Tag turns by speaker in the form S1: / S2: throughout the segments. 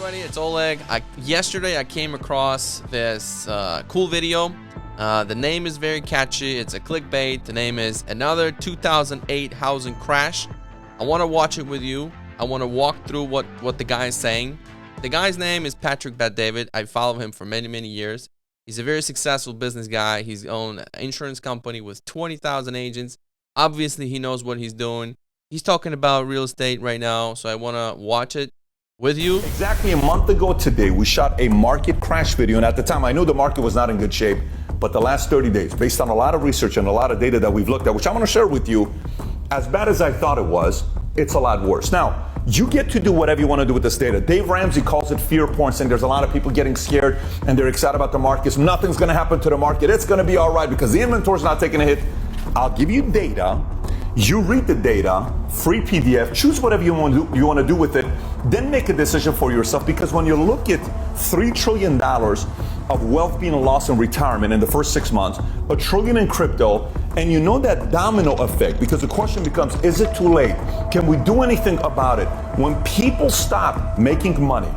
S1: everybody, it's Oleg. Yesterday I came across this cool video. The name is very catchy. It's a clickbait. The name is Another 2008 Housing Crash. I want to watch it with you. I want to walk through what the guy is saying. The guy's name is Patrick Bet-David. I follow him for many years. He's a very successful business guy. He's owned an insurance company with 20,000 agents. Obviously, he knows what he's doing. He's talking about real estate right now, so I want to watch it with you.
S2: Exactly a month ago today, we shot a market crash video, and at the time I knew the market was not in good shape, but the last 30 days, based on a lot of research and a lot of data that we've looked at, which I'm going to share with you, as bad as I thought it was, it's a lot worse. Now, you get to do whatever you want to do with this data. Dave Ramsey calls it fear porn, saying there's a lot of people getting scared and they're excited about the markets. Nothing's going to happen to the market. It's going to be all right because the inventory's not taking a hit. I'll give you data. You read the data, free PDF, choose whatever you want to do with it, then make a decision for yourself. Because when you look at $3 trillion of wealth being lost in retirement in the first 6 months, $1 trillion in crypto, and you know that domino effect, because the question becomes, is it too late? Can we do anything about it? When people stop making money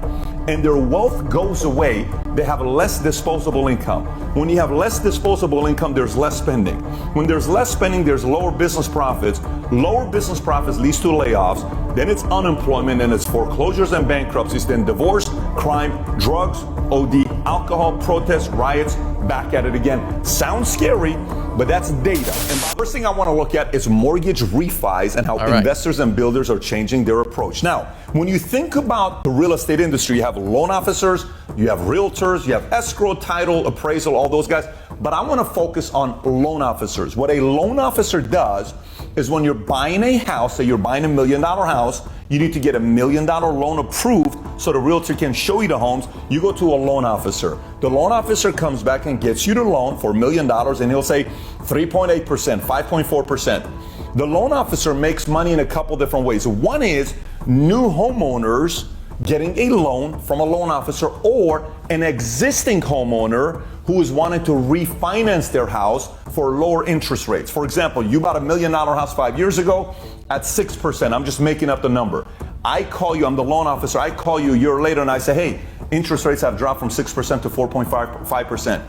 S2: and their wealth goes away, they have less disposable income. When you have less disposable income, there's less spending. When there's less spending, there's lower business profits. Lower business profits leads to layoffs. Then it's unemployment, and it's foreclosures and bankruptcies, then divorce, crime, drugs, OD, alcohol, protests, riots, back at it again. Sounds scary, but that's data. And the first thing I want to look at is mortgage refis and how investors and builders are changing their approach. Now, when you think about the real estate industry, you have loan officers, you have realtors, you have escrow, title, appraisal, all those guys. But I want to focus on loan officers. What a loan officer does is when you're buying a house, say you're buying $1 million house, you need to get $1 million loan approved so the realtor can show you the homes. You go to a loan officer. The loan officer comes back and gets you the loan for $1 million, and he'll say 3.8%, 5.4%. The loan officer makes money in a couple different ways. One is new homeowners getting a loan from a loan officer, or an existing homeowner who is wanting to refinance their house for lower interest rates. For example, you bought $1 million house 5 years ago at 6%. I'm just making up the number. I call you, I'm the loan officer, I call you a year later and I say, hey, interest rates have dropped from 6% to 4.5%.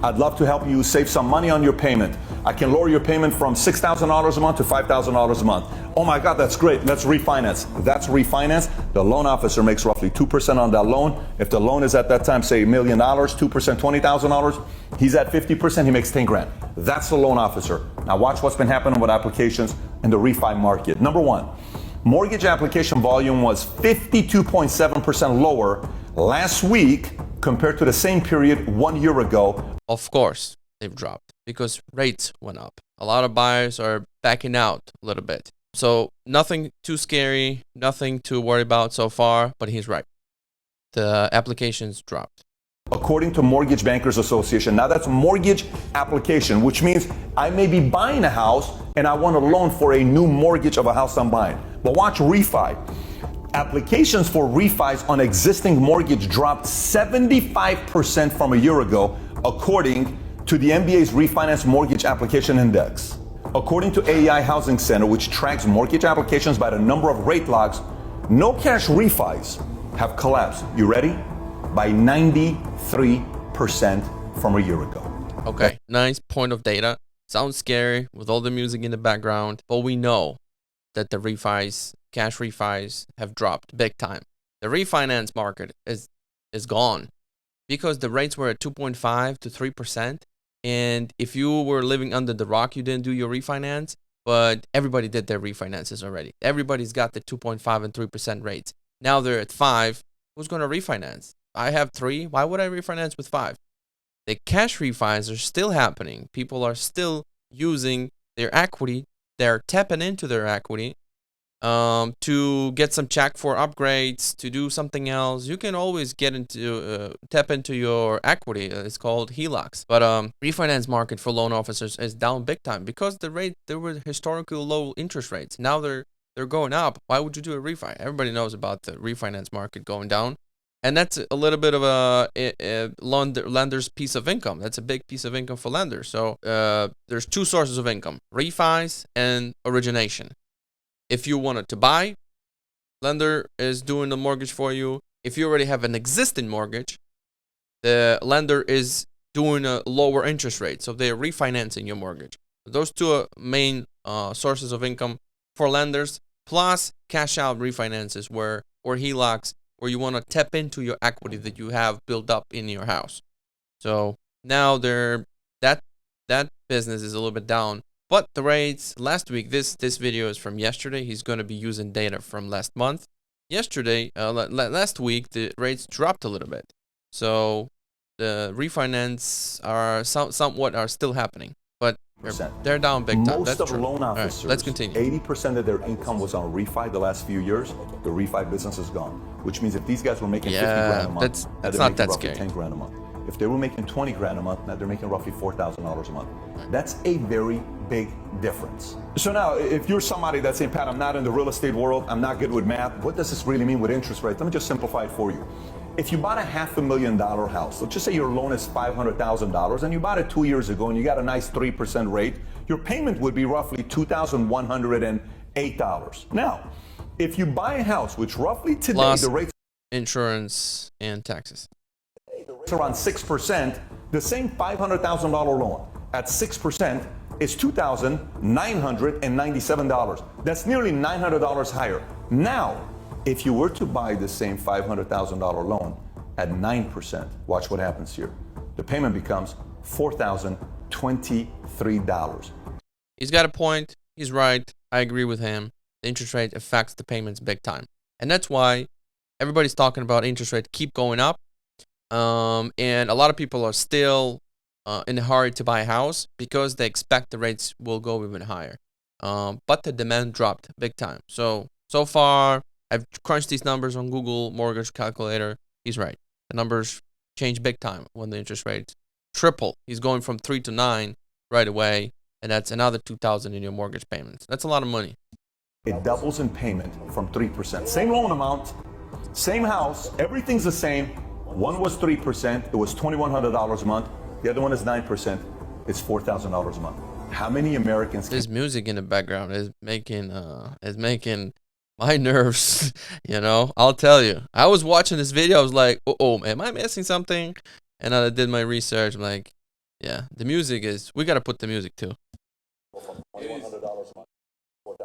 S2: I'd love to help you save some money on your payment. I can lower your payment from $6,000 a month to $5,000 a month. Oh my God, that's great. Let's refinance. That's refinance. The loan officer makes roughly 2% on that loan. If the loan is at that time, say $1 million, 2%, $20,000, he's at 50%, he makes 10 grand. That's the loan officer. Now watch what's been happening with applications in the refi market. Number one, mortgage application volume was 52.7% lower last week compared to the same period 1 year ago.
S1: Of course, they've dropped because rates went up. A lot of buyers are backing out a little bit. So nothing too scary, nothing to worry about so far, but he's right. The applications dropped.
S2: According to Mortgage Bankers Association. Now that's mortgage application, which means I may be buying a house and I want a loan for a new mortgage of a house I'm buying. But watch refi. Applications for refis on existing mortgage dropped 75% from a year ago, according to the MBA's Refinance Mortgage Application Index. According to AEI Housing Center, which tracks mortgage applications by the number of rate locks, no cash refis have collapsed. You ready? By 93% from a year ago.
S1: Okay, nice point of data. Sounds scary with all the music in the background, but we know that the refis, cash refis, have dropped big time. The refinance market is gone because the rates were at 2.5 to 3%. And if you were living under the rock, you didn't do your refinance, but everybody did their refinances already. Everybody's got the 2.5 and 3% rates. Now they're at 5. Who's going to refinance? I have 3. Why would I refinance with 5? The cash refis are still happening. People are still using their equity. They're tapping into their equity to get some check for upgrades, to do something else. You can always get into tap into your equity. It's called HELOCs. But refinance market for loan officers is down big time because there were historically low interest rates. Now they're going up. Why would you do a refi? Everybody knows about the refinance market going down. And that's a little bit of a lender's piece of income. That's a big piece of income for lenders. So there's two sources of income: refis and origination. If you wanted to buy, lender is doing the mortgage for you. if you already have an existing mortgage, the lender is doing a lower interest rate, so they're refinancing your mortgage. Those two are main sources of income for lenders, plus cash out refinances or HELOCs, where you want to tap into your equity that you have built up in your house. So now that business is a little bit down, but the rates last week, this video is from yesterday. He's going to be using data from last month. Yesterday, last week, the rates dropped a little bit. So the refinance are somewhat still happening, but they're down big time.
S2: Most of loan officers,
S1: let's continue.
S2: 80% of their income was on refi the last few years. The refi business is gone, which means if these guys were making 50 grand a month,
S1: that's not that scary.
S2: 10 grand a month. If they were making 20 grand a month, now they're making roughly $4,000 a month. That's a very big difference. So now, if you're somebody that's saying, Pat, I'm not in the real estate world, I'm not good with math, what does this really mean with interest rates? Let me just simplify it for you. If you bought a $500,000 house, let's just say your loan is $500,000 and you bought it 2 years ago and you got a nice 3% rate, your payment would be roughly $2,108. Now, if you buy a house, which roughly today
S1: plus
S2: the rates
S1: insurance and taxes,
S2: around 6%, the same $500,000 loan at 6% is $2,997. That's nearly $900 higher. Now, if you were to buy the same $500,000 loan at 9%, watch what happens here. The payment becomes $4,023.
S1: He's got a point. He's right. I agree with him. The interest rate affects the payments big time. And that's why everybody's talking about interest rate keep going up. And a lot of people are still in a hurry to buy a house because they expect the rates will go even higher. But the demand dropped big time. So far, I've crunched these numbers on Google Mortgage Calculator. He's right. The numbers change big time when the interest rates triple. He's going from 3 to 9 right away, and that's another $2,000 in your mortgage payments. That's a lot of money.
S2: It doubles in payment from 3%. Same loan amount, same house, everything's the same. One was 3%, it was $2,100 a month. The other one is 9%, it's $4,000 a month. How many Americans?
S1: This music in the background is making my nerves, you know. I'll tell you. I was watching this video, I was like, oh, am I missing something? And I did my research. I'm like, yeah, the music is, we got to put the music too.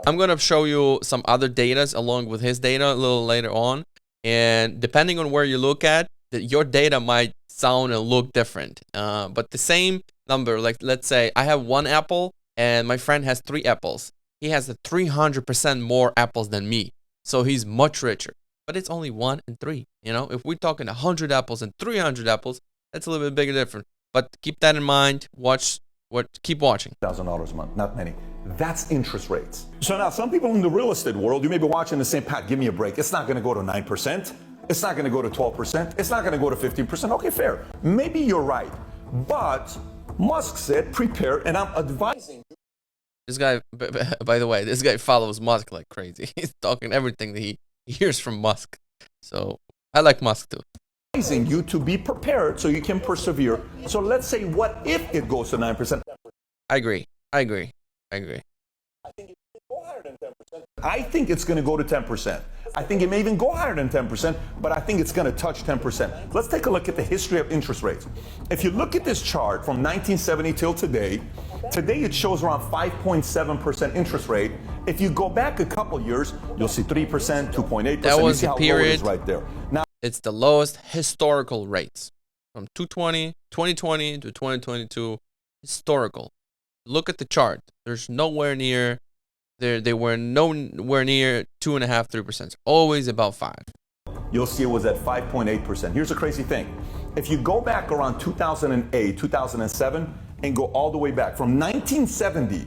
S1: I'm going to show you some other data along with his data a little later on. And depending on where you look at, your data might sound and look different. But the same number, like let's say I have 1 apple and my friend has 3 apples. He has 300% more apples than me. So he's much richer. But it's only 1 and 3. You know, if we're talking 100 apples and 300 apples, that's a little bit bigger difference. But keep that in mind. Keep watching.
S2: $1,000 a month, not many. That's interest rates. So now some people in the real estate world, you may be watching the same, Pat, give me a break. It's not going to go to 9%. It's not going to go to 12%. It's not going to go to 15%. Okay, fair. Maybe you're right. But Musk said prepare, and I'm advising.
S1: This guy, by the way, this guy follows Musk like crazy. He's talking everything that he hears from Musk. So I like Musk too.
S2: Advising you to be prepared so you can persevere. So let's say, what if it goes to 9%?
S1: I agree.
S2: I think it can go higher than 10%. I think it's going to go to 10%. I think it may even go higher than 10%, but I think it's going to touch 10%. Let's take a look at the history of interest rates. If you look at this chart from 1970 till today it shows around 5.7% interest rate. If you go back a couple years, you'll see 3%, 2.8%.
S1: That was the period
S2: right there. Now,
S1: it's the lowest historical rates from 2020 to 2022. Historical. Look at the chart. There's nowhere near. They were nowhere near 2.5%, 3%. It's always about 5.
S2: You'll see it was at 5.8%. Here's the crazy thing. If you go back around 2008, 2007, and go all the way back from 1970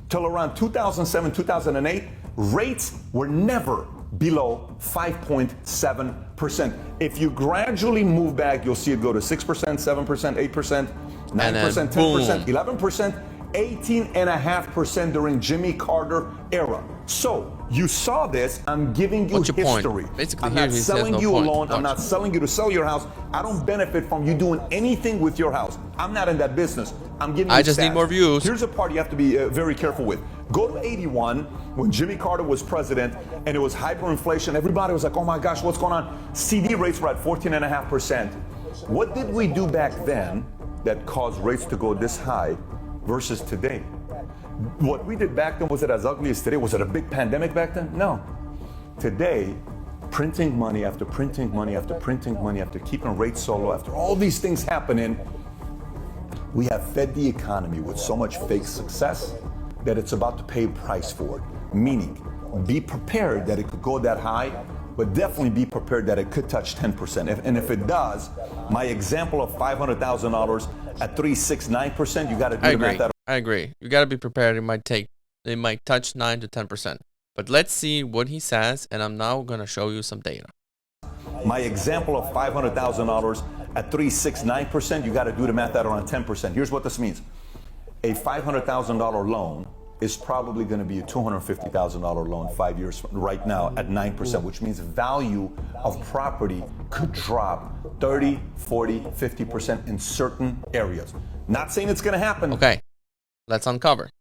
S2: till around 2007, 2008, rates were never below 5.7%. If you gradually move back, you'll see it go to 6%, 7%, 8%, 9%, 10%, 11%. 18.5% during Jimmy Carter era. So you saw this. I'm giving you history.
S1: Point? Basically,
S2: I'm not selling you a loan. I'm not selling you to sell your house. I don't benefit from you doing anything with your house. I'm not in that business. I'm giving you
S1: I just
S2: stats.
S1: need more views.
S2: Here's a part you have to be very careful with. Go to 81 when Jimmy Carter was president and it was hyperinflation. Everybody was like, oh my gosh, what's going on? CD rates were at 14.5%. What did we do back then that caused rates to go this high versus today? What we did back then, was it as ugly as today? Was it a big pandemic back then? No. Today, printing money after printing money after printing money after keeping rates so low, after all these things happening, we have fed the economy with so much fake success that it's about to pay a price for it. Meaning, be prepared that it could go that high, but definitely be prepared that it could touch 10%. And if it does, my example of $500,000 at 3.69%, you got to do the math.
S1: I agree. You got to be prepared. It might touch 9 to 10%. But let's see what he says, and I'm now going to show you some data.
S2: My example of $500,000 at 3.69%, you got to do the math at around 10%. Here's what this means. A $500,000 loan is probably going to be a $250,000 loan 5 years from right now at 9%, which means value of property could drop 30, 40, 50% in certain areas. Not saying it's going to happen.
S1: Okay, let's uncover.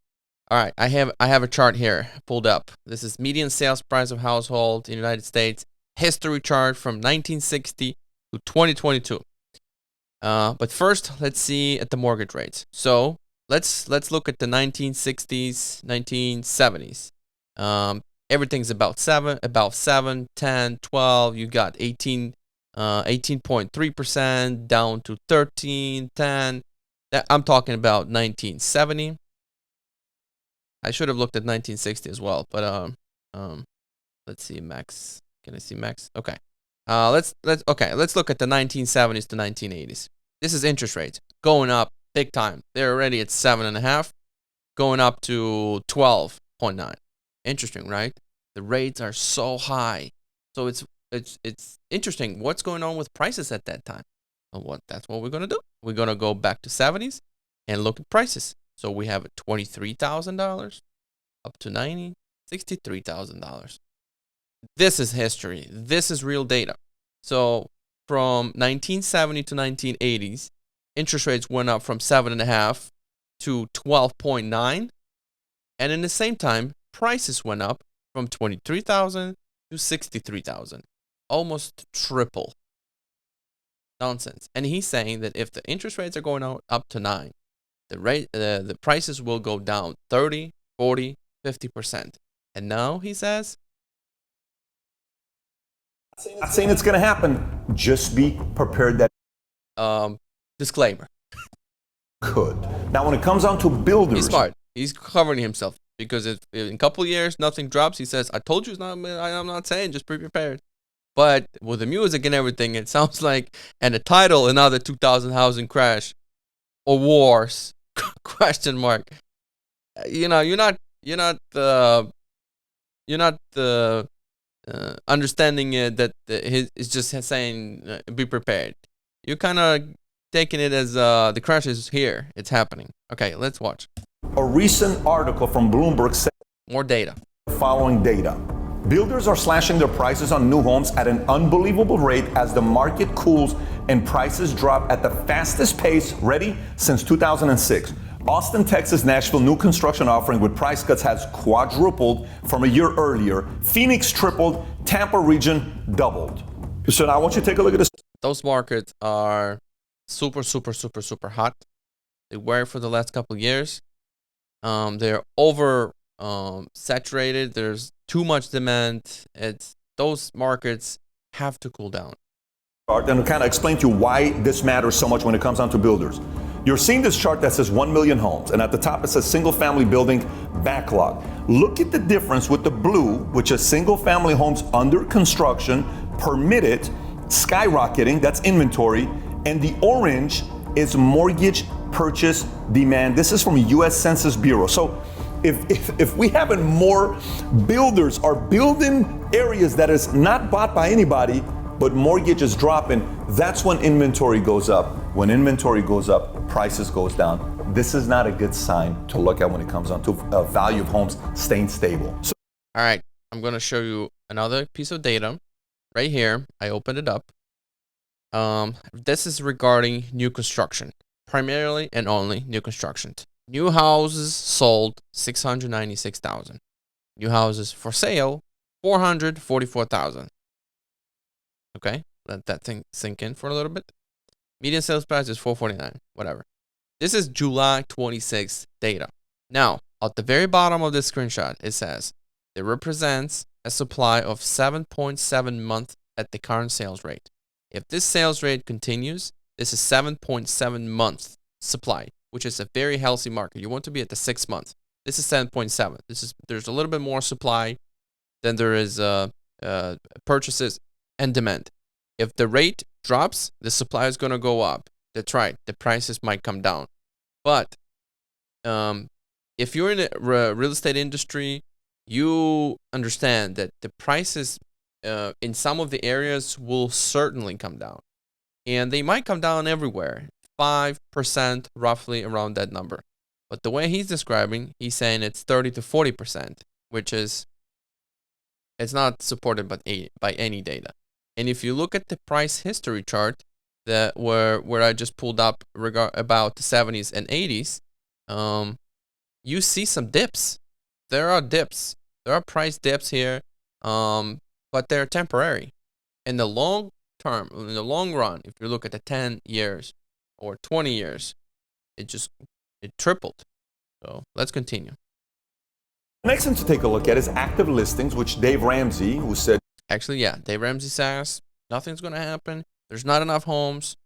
S1: All right, I have a chart here pulled up. This is median sales price of household in the United States, history chart from 1960 to 2022. But first, let's see at the mortgage rates. So let's look at the 1960s, 1970s. Everything's about 7, 10, 12. You got 18.3% down to 13, 10. I'm talking about 1970. I should have looked at 1960 as well, but let's see max. Can I see max? Okay. Let's look at the 1970s to 1980s. This is interest rates going up big time. They're already at 7.5, going up to 12.9. Interesting, right? The rates are so high. So it's interesting what's going on with prices at that time. And that's what we're gonna do. We're gonna go back to 70s and look at prices. So we have $23,000 up to $90,000, $63,000. This is history. This is real data. So from 1970 to 1980s, interest rates went up from 7.5 to 12.9, and in the same time, prices went up from 23,000 to 63,000, almost triple. Nonsense. And he's saying that if the interest rates are going up to 9, the prices will go down 30, 40, 50%. And now he says,
S2: not saying it's going to happen. Just be prepared that
S1: disclaimer.
S2: Could. Now, when it comes down to builders,
S1: He's smart. He's covering himself because if in a couple of years nothing drops, he says, "I told you, I'm not saying. Just be prepared." But with the music and everything, it sounds like, and the title, another 2000 housing crash or wars question mark. You're not understanding it that it's just saying be prepared. You're kind of taking it as the crash is here. It's happening. Okay, let's watch.
S2: A recent article from Bloomberg said
S1: More data.
S2: the following data. Builders are slashing their prices on new homes at an unbelievable rate as the market cools and prices drop at the fastest pace, ready, since 2006. Austin, Texas, Nashville new construction offering with price cuts has quadrupled from a year earlier. Phoenix tripled, Tampa region doubled. So now I want you to take a look at this.
S1: Those markets are super, super, super, super hot. They were for the last couple of years. They're over saturated. There's too much demand. Those markets have to cool down.
S2: And to kind of explain to you why this matters so much when it comes down to builders. You're seeing this chart that says 1 million homes, and at the top it says single family building backlog. Look at the difference with the blue, which is single family homes under construction, permitted, skyrocketing, that's inventory, and the orange is mortgage purchase demand. This is from U.S. Census Bureau. So if we have more builders are building areas that is not bought by anybody, but mortgage is dropping, that's when inventory goes up. When inventory goes up, prices goes down. This is not a good sign to look at when it comes down to value of homes staying stable. So,
S1: all right, I'm going to show you another piece of data right here. I opened it up. This is regarding new construction, primarily and only new construction. New houses sold 696,000. New houses for sale 444,000. Okay, let that thing sink in for a little bit. Median sales price is 449. Whatever. This is July 26th data. Now, at the very bottom of this screenshot, it says it represents a supply of 7.7 months at the current sales rate. If this sales rate continues, this is 7.7 months supply, which is a very healthy market. You want to be at the 6 months. This is 7.7. There's a little bit more supply than there is purchases and demand. If the rate drops, the supply is going to go up. That's right. The prices might come down. But if you're in the real estate industry, you understand that the prices in some of the areas will certainly come down. And they might come down everywhere, 5% roughly around that number. But the way he's describing, he's saying it's 30 to 40%, which is, it's not supported by any data. And if you look at the price history chart, that where I just pulled up about the 70s and 80s, you see some dips. There are dips. There are price dips here, but they're temporary. In the long term, in the long run, if you look at the 10 years or 20 years, it tripled. So let's continue.
S2: The next thing to take a look at is active listings, which Dave Ramsey, who said,
S1: actually, yeah, Dave Ramsey says nothing's going to happen. There's not enough homes.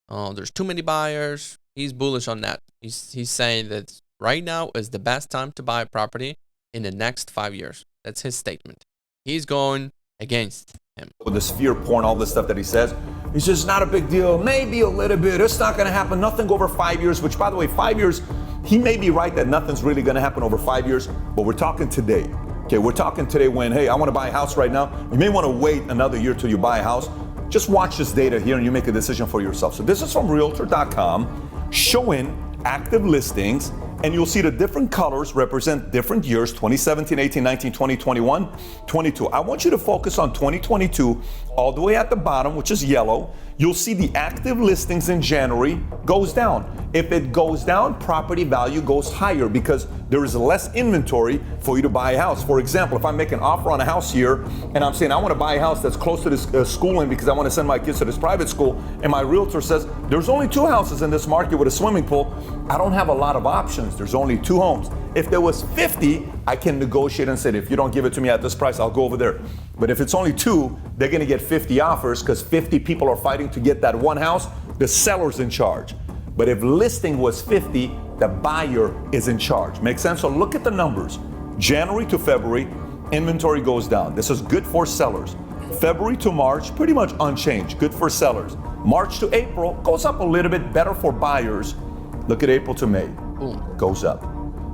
S1: There's too many buyers. He's bullish on that. He's saying that right now is the best time to buy a property in the next 5 years. That's his statement. He's going against him.
S2: With this fear porn, all this stuff that he says, it's just not a big deal. Maybe a little bit. It's not going to happen. Nothing over 5 years, which, by the way, 5 years, he may be right that nothing's really going to happen over 5 years, but we're talking today. Okay, we're talking today when, hey, I want to buy a house right now. You may want to wait another year till you buy a house. Just watch this data here and you make a decision for yourself. So this is from Realtor.com showing active listings, and you'll see the different colors represent different years, 2017, 18, 19, 20, 21, 22. I want you to focus on 2022 all the way at the bottom, which is yellow. You'll see the active listings in January goes down. If it goes down, property value goes higher because there is less inventory for you to buy a house. For example, if I make an offer on a house here and I'm saying I want to buy a house that's close to this schooling because I want to send my kids to this private school, and my realtor says there's only 2 houses in this market with a swimming pool, I don't have a lot of options. There's only 2 homes. If there was 50, I can negotiate and say, if you don't give it to me at this price, I'll go over there. But if it's only 2, they're going to get 50 offers because 50 people are fighting to get that one house. The seller's in charge. But if listing was 50, the buyer is in charge. Make sense? So look at the numbers. January to February, inventory goes down. This is good for sellers. February to March, pretty much unchanged. Good for sellers. March to April goes up a little bit, better for buyers. Look at April to May, goes up.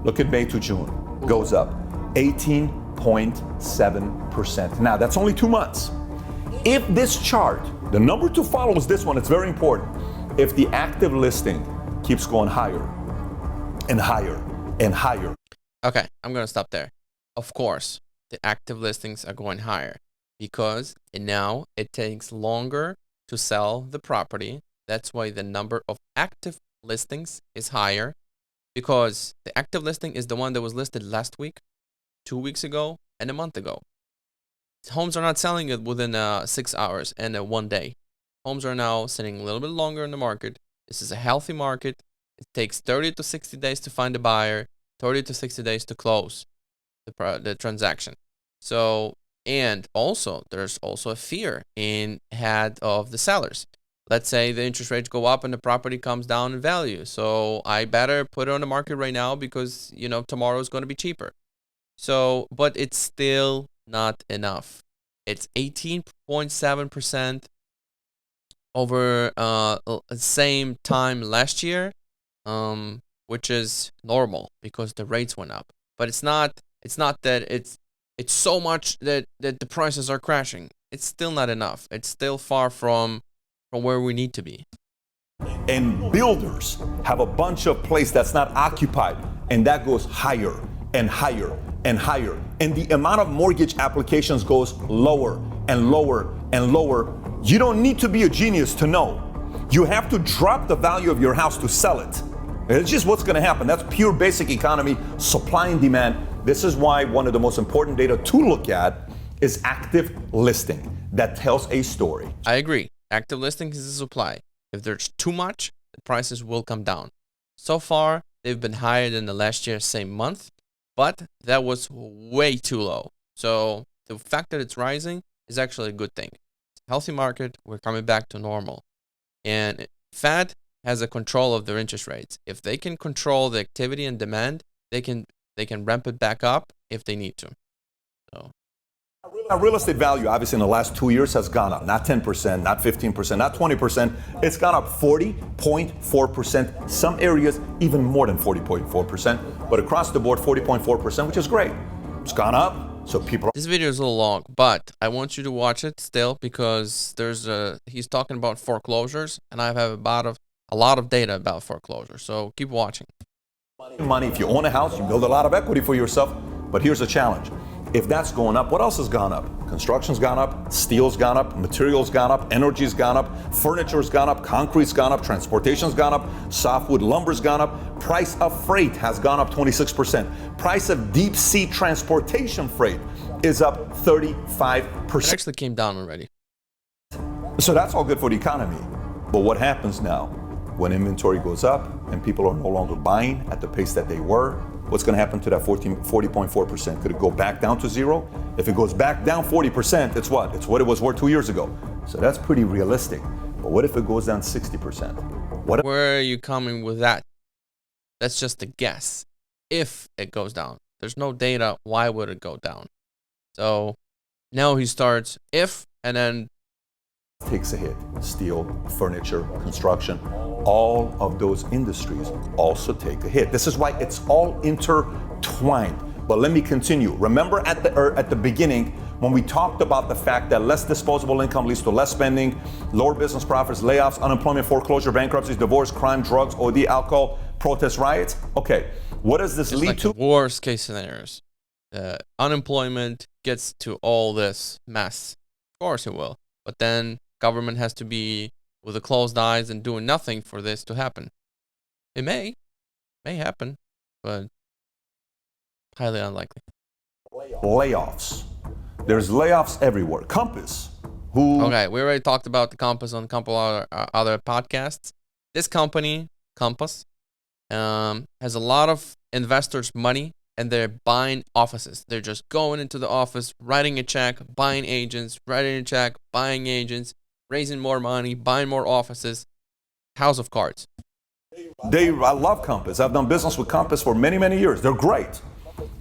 S2: Look at May to June, goes up 18.7%. Now, that's only 2 months. If this chart, the number to follow is this one, it's very important. If the active listing keeps going higher and higher and higher.
S1: Okay, I'm going to stop there. Of course, the active listings are going higher because now it takes longer to sell the property. That's why the number of active listings is higher, because the active listing is the one that was listed last week, 2 weeks ago, and a month ago. Homes are not selling it within 6 hours and 1 day. Homes are now sitting a little bit longer in the market. This is a healthy market. It takes 30 to 60 days to find a buyer, 30 to 60 days to close the transaction. So, and also, there's also a fear in head of the sellers. Let's say the interest rates go up and the property comes down in value. So I better put it on the market right now because, tomorrow is going to be cheaper. So, but it's still not enough. It's 18.7% over same time last year, which is normal because the rates went up. But it's not that it's so much that the prices are crashing. It's still not enough. It's still far from where we need to be.
S2: And builders have a bunch of place that's not occupied, and that goes higher and higher and higher. And the amount of mortgage applications goes lower and lower and lower. You don't need to be a genius to know. You have to drop the value of your house to sell it. It's just what's going to happen. That's pure basic economy, supply and demand. This is why one of the most important data to look at is active listing. That tells a story.
S1: I agree. Active listings is the supply. If there's too much, the prices will come down. So far, they've been higher than the last year, same month, but that was way too low. So the fact that it's rising is actually a good thing. It's a healthy market. We're coming back to normal. And Fed has a control of their interest rates. If they can control the activity and demand, they can ramp it back up if they need to. So
S2: Now, real estate value, obviously, in the last 2 years has gone up. Not 10%, not 15%, not 20%. It's gone up 40.4%. Some areas, even more than 40.4%. But across the board, 40.4%, which is great. It's gone up. So people.
S1: This video is a little long, but I want you to watch it still because he's talking about foreclosures, and I have a lot of data about foreclosure. So keep watching.
S2: Money, if you own a house, you build a lot of equity for yourself. But here's the challenge. If that's going up, what else has gone up? Construction's gone up, steel's gone up, materials gone up, energy's gone up, furniture's gone up, concrete's gone up, transportation's gone up, softwood lumber's gone up, price of freight has gone up 26%. Price of deep sea transportation freight is up 35%.
S1: It actually came down already.
S2: So that's all good for the economy. But what happens now when inventory goes up and people are no longer buying at the pace that they were? What's going to happen to that 40.4%? Could it go back down to zero? If it goes back down 40%, it's what? It's what it was worth 2 years ago. So that's pretty realistic. But what if it goes down 60%?
S1: Where are you coming with that? That's just a guess. If it goes down, there's no data. Why would it go down? So now he starts if, and then
S2: takes a hit. Steel, furniture, construction, all of those industries also take a hit. This is why it's all intertwined. But let me continue. Remember at the beginning when we talked about the fact that less disposable income leads to less spending, lower business profits, layoffs, unemployment, foreclosure, bankruptcies, divorce, crime, drugs, OD, alcohol, protests, riots. Okay, what does this lead to?
S1: Worst case scenarios. Unemployment gets to all this mess. Of course it will. But then government has to be with the closed eyes and doing nothing for this to happen. It may happen, but highly unlikely.
S2: Layoffs. There's layoffs everywhere. Compass.
S1: Okay, we already talked about the Compass on a couple other podcasts. This company, Compass, has a lot of investors' money, and they're buying offices. They're just going into the office, writing a check, buying agents, writing a check, buying agents, raising more money, buying more offices. House of cards.
S2: I love Compass. I've done business with Compass for many, many years. They're great.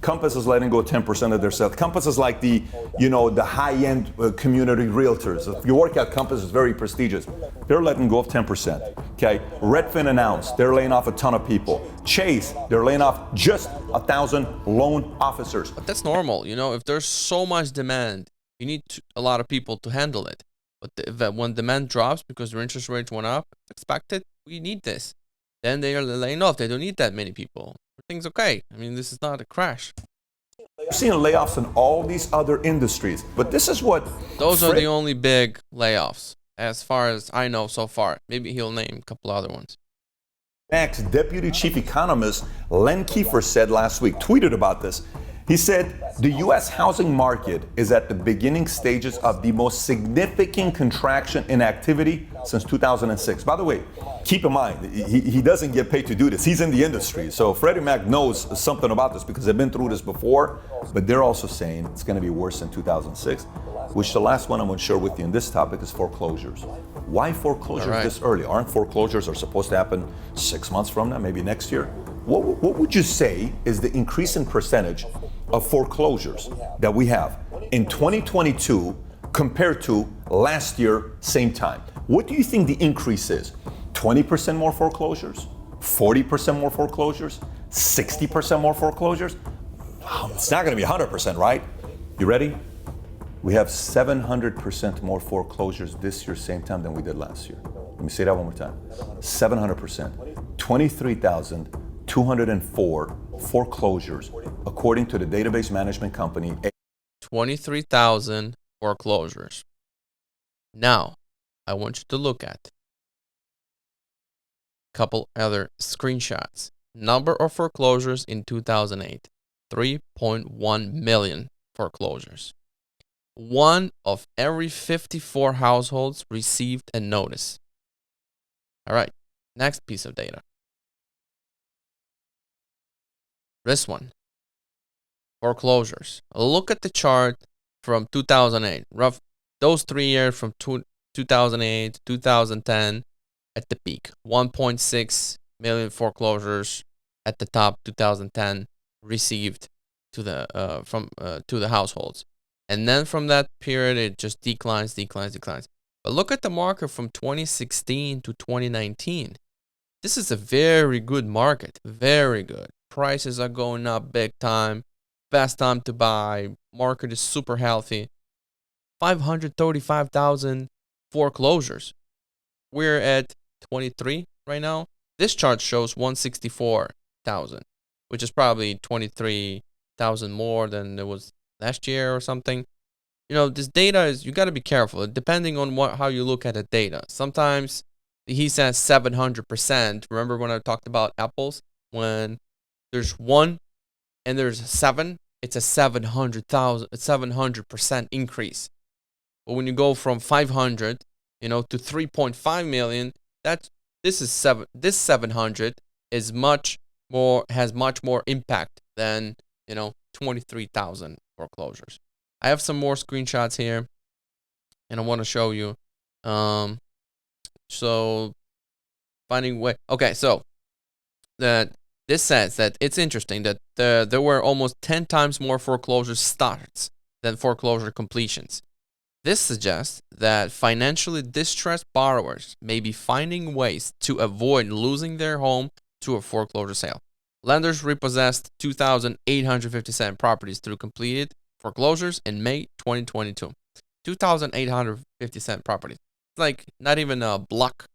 S2: Compass is letting go 10% of their sales. Compass is like the high-end community realtors. If you work at Compass, it's very prestigious. They're letting go of 10%. Okay. Redfin announced they're laying off a ton of people. Chase, they're laying off just 1,000 loan officers.
S1: But that's normal. If there's so much demand, you need a lot of people to handle it. But when demand drops because their interest rates went up, expected, we need this. Then they are laying off. They don't need that many people. Everything's okay. I mean, this is not a crash.
S2: We're seeing layoffs in all these other industries. But this is what...
S1: Those are the only big layoffs, as far as I know so far. Maybe he'll name a couple other ones.
S2: Next, Deputy Chief Economist Len Kiefer said last week, tweeted about this. He said, the U.S. housing market is at the beginning stages of the most significant contraction in activity since 2006. By the way, keep in mind, he doesn't get paid to do this. He's in the industry. So Freddie Mac knows something about this because they've been through this before. But they're also saying it's going to be worse than 2006, which the last one I'm going to share with you in this topic is foreclosures. Why foreclosures this early? Aren't foreclosures are supposed to happen 6 months from now, maybe next year? What would you say is the increasing percentage of foreclosures that we have in 2022 compared to last year, same time? What do you think the increase is? 20% more foreclosures? 40% more foreclosures? 60% more foreclosures? It's not going to be 100%, right? You ready? We have 700% more foreclosures this year, same time than we did last year. Let me say that one more time. 700%. 23,204 foreclosures, according to the database management company.
S1: 23,000 foreclosures. Now, I want you to look at couple other screenshots. Number of foreclosures in 2008, 3.1 million foreclosures. 1 of every 54 households received a notice. All right, next piece of data. This one, foreclosures. Look at the chart from 2008. Those 3 years from 2008 to 2010 at the peak. 1.6 million foreclosures at the top. 2010 received to the households, and then from that period it just declines. But look at the market from 2016 to 2019. This is a very good market, very good. Prices are going up big time. Best time to buy. Market is super healthy. 535,000 foreclosures. We're at 23 right now. This chart shows 164,000, which is probably 23,000 more than it was last year or something. You know, this data is, you got to be careful depending on how you look at the data. Sometimes he says 700%. Remember when I talked about apples? When there's 1 and there's 7, it's a 700% increase. But when you go from 500, to 3.5 million, this 700 is has much more impact than 23,000 foreclosures. I have some more screenshots here, and I want to show you. So finding way. Okay, so this says that it's interesting that there were almost 10 times more foreclosure starts than foreclosure completions. This suggests that financially distressed borrowers may be finding ways to avoid losing their home to a foreclosure sale. Lenders repossessed 2,857 properties through completed foreclosures in May 2022. 2,857 properties. It's like not even a block,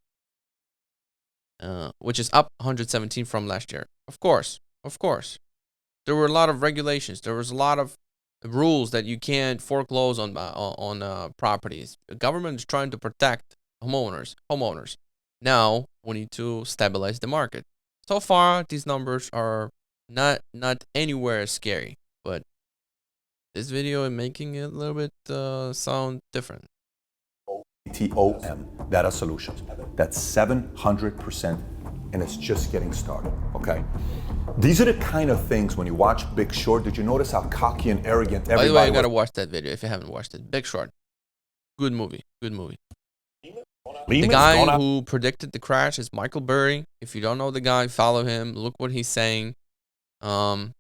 S1: which is up 117 from last year. Of course. There were a lot of regulations. There was a lot of rules that you can't foreclose on properties. The government is trying to protect homeowners. Now we need to stabilize the market. So far, these numbers are not anywhere scary, but this video is making it a little bit sound different.
S2: TOM, Data Solutions. That's 700%, and it's just getting started, okay? These are the kind of things when you watch Big Short, did you notice how cocky and arrogant everybody was?
S1: By the way, you gotta watch that video if you haven't watched it. Big Short. Good movie. The guy who predicted the crash is Michael Burry. If you don't know the guy, follow him. Look what he's saying. Right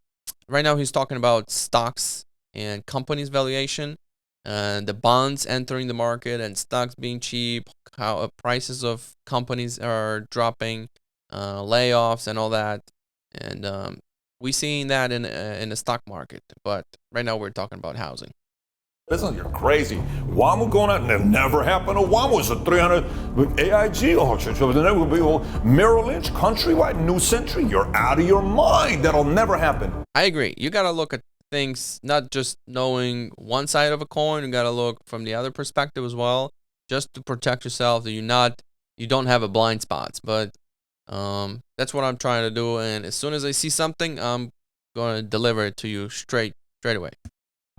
S1: now he's talking about stocks and companies' valuation, and the bonds entering the market and stocks being cheap, how prices of companies are dropping, layoffs and all that. And we seeing that in the stock market, but right now we're talking about housing.
S2: Listen, you're crazy. WAMU going out, and it never happened. WAMU was a 300 AIG auction. Merrill Lynch, Countrywide, New Century. You're out of your mind. That'll never happen.
S1: I agree. You got to look at things, not just knowing one side of a coin. You got to look from the other perspective as well, just to protect yourself that you don't have a blind spots. But that's what I'm trying to do. And as soon as I see something, I'm going to deliver it to you straight away.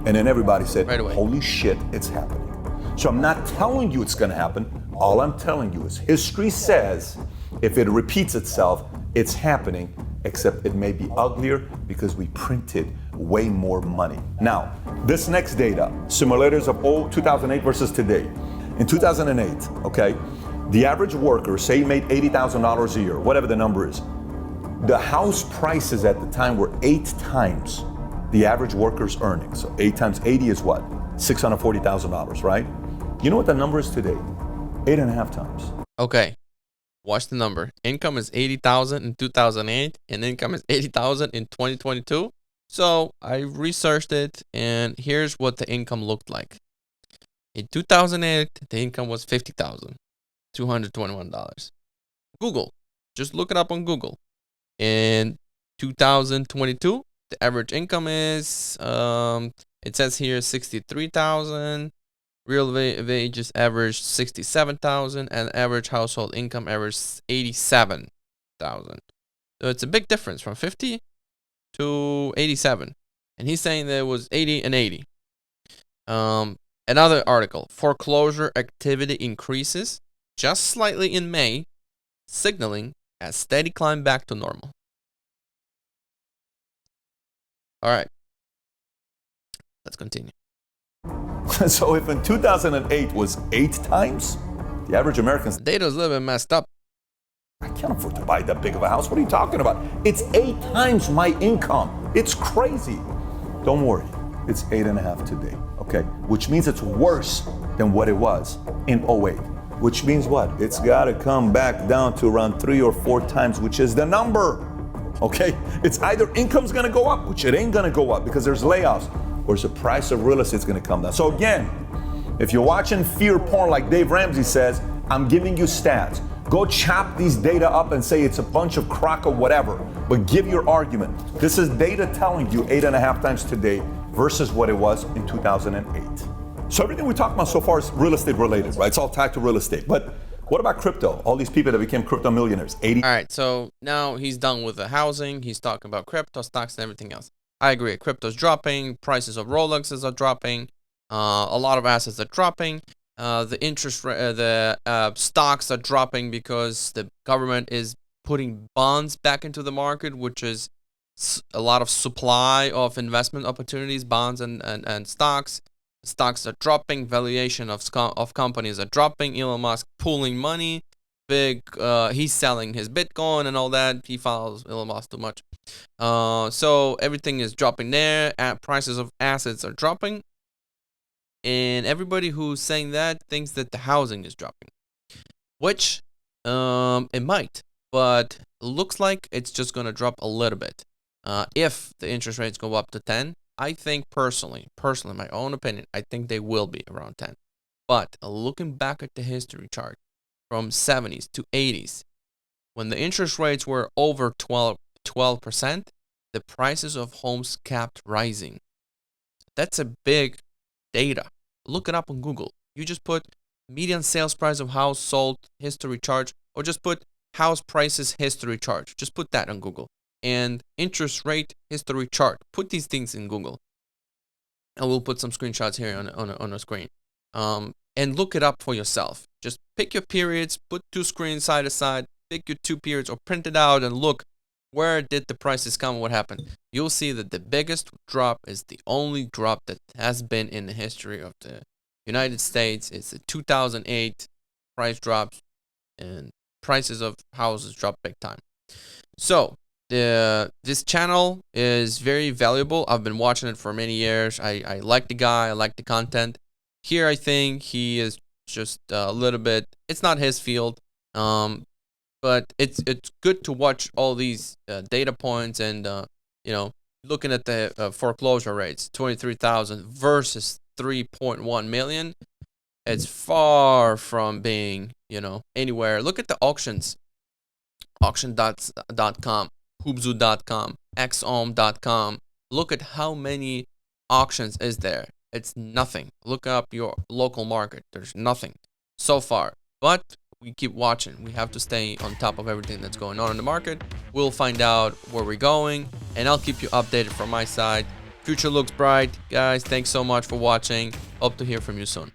S2: And then everybody said,
S1: right away.
S2: Holy shit, it's happening. So I'm not telling you it's going to happen. All I'm telling you is history says if it repeats itself, it's happening, except it may be uglier because we printed way more money. Now, this next data, simulators of 2008 versus today. In 2008, okay, the average worker, say he made $80,000 a year, whatever the number is, the house prices at the time were 8 times the average worker's earnings. So 8 times 80 is what? $640,000, right? You know what the number is today? 8.5 times.
S1: Okay, watch the number. Income is $80,000 in 2008, and income is $80,000 in 2022. So I researched it, and here's what the income looked like. In 2008, the income was $50,221. Google, just look it up on Google. In 2022, the average income is, it says here 63,000. Real wages averaged 67,000, and average household income averaged 87. 200,000. So it's a big difference from 50 to 87. And he's saying there was 80 and 80. Another article, foreclosure activity increases just slightly in May, signaling a steady climb back to normal. All right, let's continue.
S2: So if in 2008 was 8 times, the average American's
S1: data is a little bit messed up.
S2: I can't afford to buy that big of a house. What are you talking about? It's 8 times my income. It's crazy. Don't worry. It's 8.5 today. Okay. Which means it's worse than what it was in 08. Which means what? It's got to come back down to around 3 or 4 times, which is the number. Okay. It's either income's going to go up, which it ain't going to go up because there's layoffs, or the price of real estate's going to come down. So again, if you're watching fear porn like Dave Ramsey says, I'm giving you stats. Go chop these data up and say it's a bunch of crock or whatever, but give your argument. This is data telling you 8.5 times today versus what it was in 2008. So everything we talked about so far is real estate related, right? It's all tied to real estate. But what about crypto? All these people that became crypto millionaires, 80.
S1: All right, so now he's done with the housing. He's talking about crypto, stocks, and everything else. I agree. Crypto's dropping. Prices of Rolexes are dropping. A lot of assets are dropping. The interest rate, stocks are dropping because the government is putting bonds back into the market, which is a lot of supply of investment opportunities, bonds and stocks. Stocks are dropping. Valuation of companies are dropping. Elon Musk pulling money. He's selling his Bitcoin and all that. He follows Elon Musk too much. So everything is dropping there. Prices of assets are dropping. And everybody who's saying that thinks that the housing is dropping, which it might, but it looks like it's just going to drop a little bit. If the interest rates go up to 10, I think personally, my own opinion, I think they will be around 10. But looking back at the history chart from 70s to 80s, when the interest rates were over 12%, the prices of homes kept rising. That's a big data. Look it up on Google. You just put median sales price of house sold history chart, or just put house prices history chart. Just put that on Google. And interest rate history chart. Put these things in Google. And we'll put some screenshots here on a screen. And look it up for yourself. Just pick your periods, put 2 screens side to side, pick your 2 periods, or print it out and look. Where did the prices come? What happened? You'll see that the biggest drop is the only drop that has been in the history of the United States. It's the 2008 price drops, and prices of houses dropped big time. So this channel is very valuable. I've been watching it for many years. I like the guy. I like the content. Here, I think he is just a little bit. It's not his field. But it's good to watch all these data points and looking at the foreclosure rates, 23,000 versus 3.1 million. It's far from being anywhere. Look at the auctions, auction.com, hoopzoo.com, xom.com. Look at how many auctions is there. It's nothing. Look up your local market. There's nothing so far, but we keep watching. We have to stay on top of everything that's going on in the market. We'll find out where we're going, and I'll keep you updated from my side. Future looks bright. Guys, thanks so much for watching. Hope to hear from you soon.